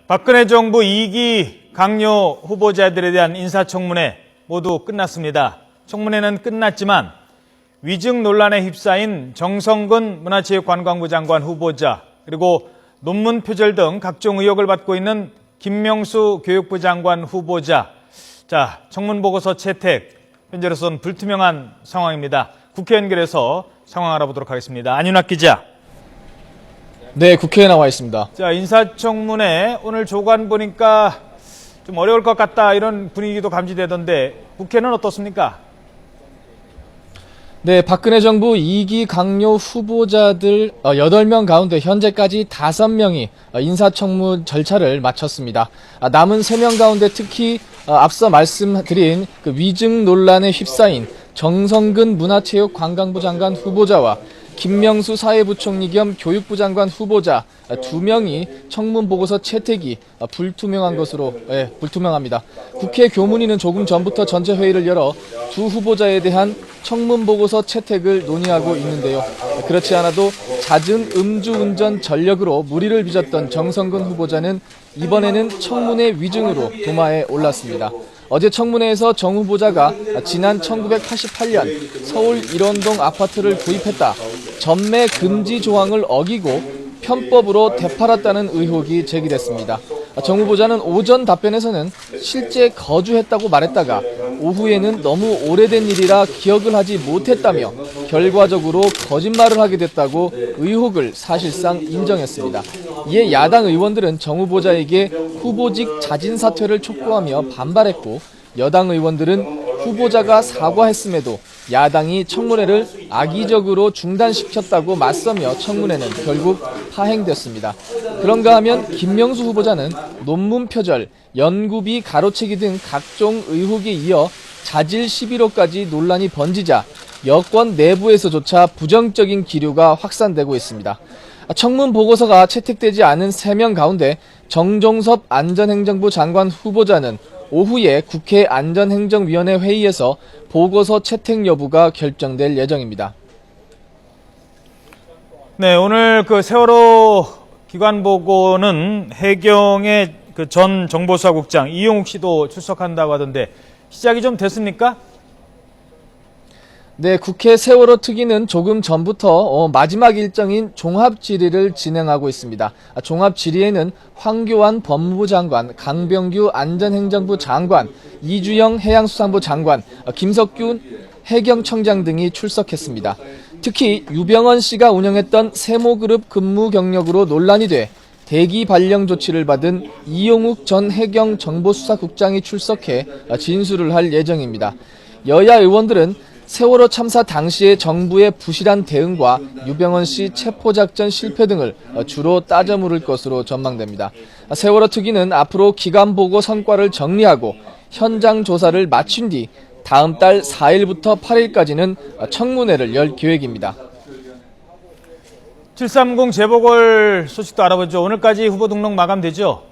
박근혜 정부 2기 강요 후보자들에 대한 인사청문회 모두 끝났습니다. 청문회는 끝났지만 위증 논란에 휩싸인 정성근 문화체육관광부 장관 후보자, 그리고 논문 표절 등 각종 의혹을 받고 있는 김명수 교육부 장관 후보자, 청문 보고서 채택, 현재로서는 불투명한 상황입니다. 국회 연결해서 상황 알아보도록 하겠습니다. 안윤학 기자. 네, 국회에 나와 있습니다. 인사청문회 오늘 조간 보니까 좀 어려울 것 같다 이런 분위기도 감지되던데 국회는 어떻습니까? 네, 박근혜 정부 2기 강요 후보자들 8명 가운데 현재까지 5명이 인사청문 절차를 마쳤습니다. 남은 3명 가운데 특히 앞서 말씀드린 그 위증 논란에 휩싸인 정성근 문화체육관광부 장관 후보자와 김명수 사회부총리 겸 교육부 장관 후보자 2명이 청문 보고서 채택이 불투명한 것으로 불투명합니다. 국회 교문위는 조금 전부터 전체 회의를 열어 두 후보자에 대한 청문 보고서 채택을 논의하고 있는데요. 그렇지 않아도 잦은 음주운전 전력으로 물의를 빚었던 정성근 후보자는 이번에는 청문회 위증으로 도마에 올랐습니다. 어제 청문회에서 정 후보자가 지난 1988년 서울 일원동 아파트를 구입했다, 전매 금지 조항을 어기고 편법으로 되팔았다는 의혹이 제기됐습니다. 정 후보자는 오전 답변에서는 실제 거주했다고 말했다가 오후에는 너무 오래된 일이라 기억을 하지 못했다며 결과적으로 거짓말을 하게 됐다고 의혹을 사실상 인정했습니다. 이에 야당 의원들은 정 후보자에게 후보직 자진 사퇴를 촉구하며 반발했고, 여당 의원들은 후보자가 사과했음에도 야당이 청문회를 악의적으로 중단시켰다고 맞서며 청문회는 결국 파행됐습니다. 그런가 하면 김명수 후보자는 논문 표절, 연구비 가로채기 등 각종 의혹에 이어 자질 11호까지 논란이 번지자 여권 내부에서조차 부정적인 기류가 확산되고 있습니다. 청문 보고서가 채택되지 않은 3명 가운데 정종섭 안전행정부 장관 후보자는 오후에 국회 안전행정위원회 회의에서 보고서 채택 여부가 결정될 예정입니다. 네, 오늘 그 세월호 기관 보고는 해경의 그 전 정보수사국장 이용욱 씨도 출석한다고 하던데 시작이 좀 됐습니까? 네, 국회 세월호 특위는 조금 전부터 마지막 일정인 종합질의를 진행하고 있습니다. 종합질의에는 황교안 법무부 장관, 강병규 안전행정부 장관, 이주영 해양수산부 장관, 김석균 해경청장 등이 출석했습니다. 특히 유병언 씨가 운영했던 세모그룹 근무 경력으로 논란이 돼 대기 발령 조치를 받은 이용욱 전 해경정보수사국장이 출석해 진술을 할 예정입니다. 여야 의원들은 세월호 참사 당시의 정부의 부실한 대응과 유병언 씨 체포작전 실패 등을 주로 따져 물을 것으로 전망됩니다. 세월호 특위는 앞으로 기간보고 성과를 정리하고 현장 조사를 마친 뒤 다음 달 4일부터 8일까지는 청문회를 열 계획입니다. 730 재보궐 소식도 알아보죠. 오늘까지 후보 등록 마감되죠?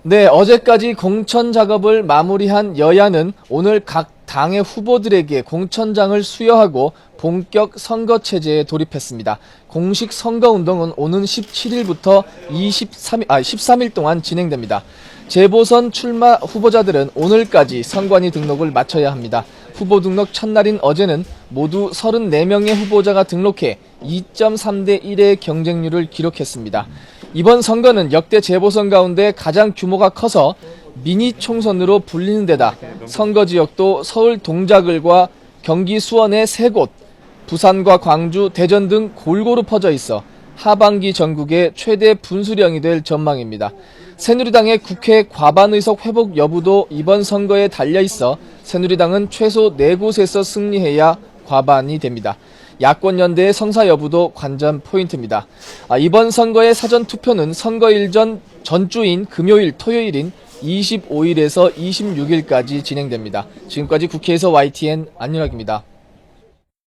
네, 어제까지 공천 작업을 마무리한 여야는 오늘 각 당의 후보들에게 공천장을 수여하고 본격 선거 체제에 돌입했습니다. 공식 선거운동은 오는 17일부터 13일 동안 진행됩니다. 재보선 출마 후보자들은 오늘까지 선관위 등록을 마쳐야 합니다. 후보 등록 첫날인 어제는 모두 34명의 후보자가 등록해 2.3대 1의 경쟁률을 기록했습니다. 이번 선거는 역대 재보선 가운데 가장 규모가 커서 미니 총선으로 불리는 데다 선거 지역도 서울 동작을과 경기 수원의 3곳, 부산과 광주, 대전 등 골고루 퍼져 있어 하반기 전국의 최대 분수령이 될 전망입니다. 새누리당의 국회 과반 의석 회복 여부도 이번 선거에 달려있어 새누리당은 최소 4곳에서 승리해야 과반이 됩니다. 야권 연대의 성사 여부도 관전 포인트입니다. 이번 선거의 사전투표는 선거일 전주인 금요일, 토요일인 25일에서 26일까지 진행됩니다. 지금까지 국회에서 YTN 안윤학입니다.